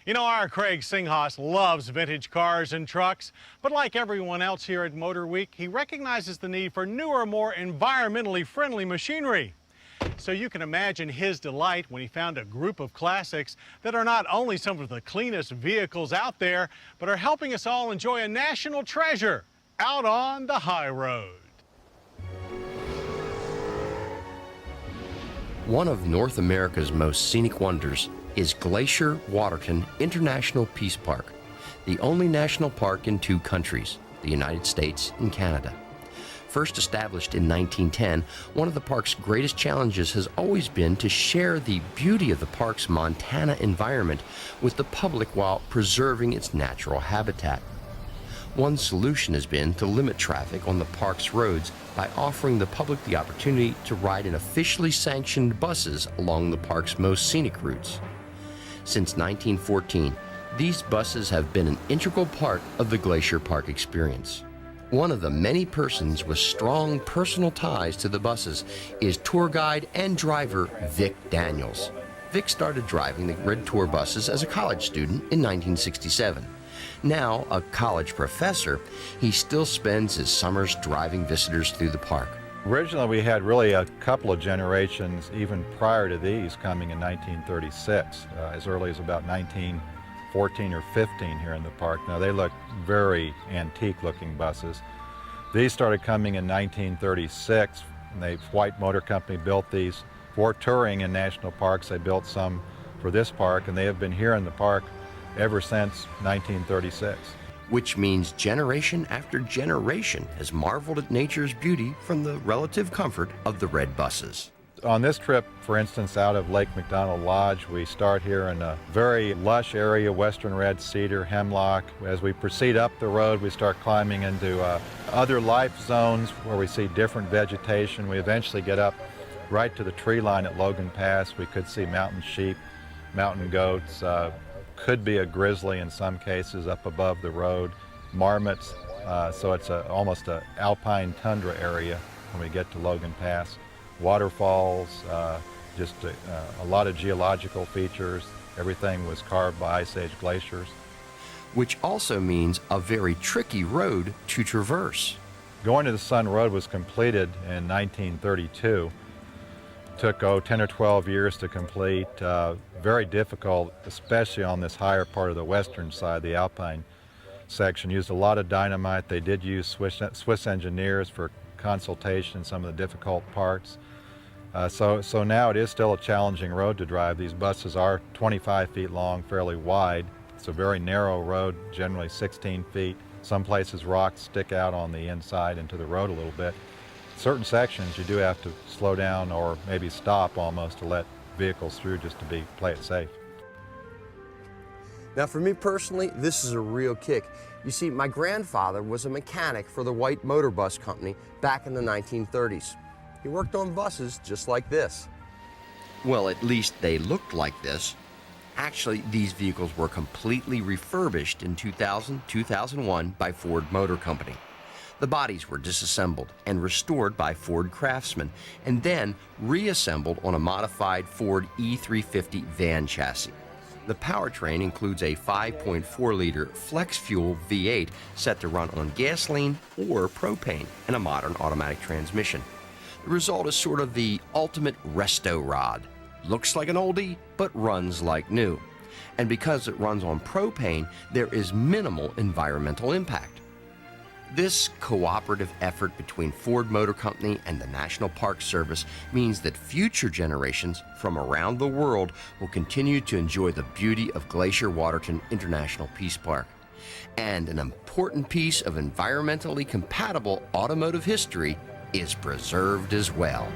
You know, our Craig Singhaus loves vintage cars and trucks, but like everyone else here at Motor Week, he recognizes the need for newer, more environmentally friendly machinery. So you can imagine his delight when he found a group of classics that are not only some of the cleanest vehicles out there, but are helping us all enjoy a national treasure out on the high road. One of North America's most scenic wonders is Glacier Waterton International Peace Park, the only national park in two countries, the United States and Canada. First established in 1910, one of the park's greatest challenges has always been to share the beauty of the park's Montana environment with the public while preserving its natural habitat. One solution has been to limit traffic on the park's roads by offering the public the opportunity to ride in officially sanctioned buses along the park's most scenic routes. Since 1914, these buses have been an integral part of the Glacier Park experience. One of the many persons with strong personal ties to the buses is tour guide and driver Vic Daniels. Vic started driving the Red Tour buses as a college student in 1967. Now a college professor, he still spends his summers driving visitors through the park. Originally, we had really a couple of generations even prior to these coming in 1936, as early as about 1914 or 15 here in the park. Now, they look very antique-looking buses. These started coming in 1936. The White Motor Company built these for touring in national parks. They built some for this park, and they have been here in the park ever since 1936. Which means generation after generation has marveled at nature's beauty from the relative comfort of the red buses. On this trip, for instance, out of Lake McDonald Lodge, we start here in a very lush area, western red cedar, hemlock. As we proceed up the road, we start climbing into other life zones where we see different vegetation. We eventually get up right to the tree line at Logan Pass. We could see mountain sheep, mountain goats, could be a grizzly in some cases up above the road, marmots, so it's almost an alpine tundra area when we get to Logan Pass. Waterfalls, just a lot of geological features. Everything was carved by Ice Age glaciers. Which also means a very tricky road to traverse. Going to the Sun Road was completed in 1932. Took 10 or 12 years to complete. Very difficult, especially on this higher part of the western side, the Alpine section. Used a lot of dynamite. They did use Swiss engineers for consultation in some of the difficult parts. So now it is still a challenging road to drive. These buses are 25 feet long, fairly wide. It's a very narrow road, generally 16 feet. Some places rocks stick out on the inside into the road a little bit. Certain sections you do have to slow down or maybe stop almost to let vehicles through just to play it safe. Now for me personally, this is a real kick. You see, my grandfather was a mechanic for the White Motor Bus Company back in the 1930s. He worked on buses just like this. Well, at least they looked like this. Actually, these vehicles were completely refurbished in 2000-2001 by Ford Motor Company. The bodies were disassembled and restored by Ford craftsmen, and then reassembled on a modified Ford E350 van chassis. The powertrain includes a 5.4-liter flex-fuel V8 set to run on gasoline or propane and a modern automatic transmission. The result is sort of the ultimate resto rod. Looks like an oldie, but runs like new. And because it runs on propane, there is minimal environmental impact. This cooperative effort between Ford Motor Company and the National Park Service means that future generations from around the world will continue to enjoy the beauty of Glacier Waterton International Peace Park. And an important piece of environmentally compatible automotive history is preserved as well.